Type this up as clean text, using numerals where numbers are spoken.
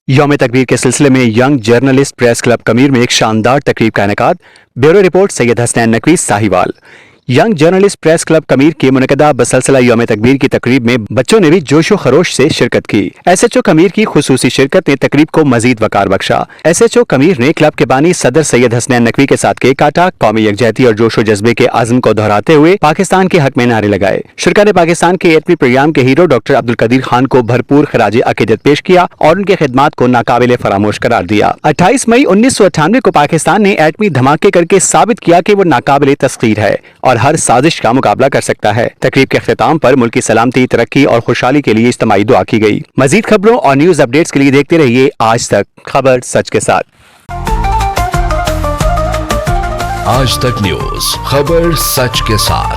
यौम तकबीर के सिलसिले में young journalist press club Kamir में एक शानदार तकरीब का इनेकाद। Bureau report Syed Hasnain Naqvi Sahiwal. Young journalist press club Kamir की मुनक़दा बसलसिला यौम तकबीर की तकरीब में बच्चों ने भी जोशो खरोश से शिरकत की। SHO कमीर की खुसूसी शिरकत ने तकरीब को मजीद वकार बख्शा। SHO कमीर ने क्लब के बानी सदर सैयद हसनैन नकवी के साथ केक काटा। कौमी यकजहती और जोशो जज्बे के आज़म को दोहराते हुए पाकिस्तान के हक में नारे लगाए। शुरा ने पाकिस्तान के एटमी प्रोग्राम के हीरो डॉक्टर अब्दुल कदीर खान को भरपूर खराज अकीदत पेश किया और उनके खिदमात को नाकाबिले फरामोश करार दिया। 28 मई 1998 को पाकिस्तान ने एटमी धमाके करके साबित किया कि वो नाकाबिले तस्खीर है और हर साजिश का मुकाबला कर सकता है। तकरीब के अख्तिताम पर मुल्क की सलामती, तरक्की और खुशहाली के लिए इज्तिमाई दुआ की गई। मजीद खबरों और न्यूज अपडेट्स के लिए देखते रहिए आज तक, खबर सच के साथ। आज तक न्यूज, खबर सच के साथ।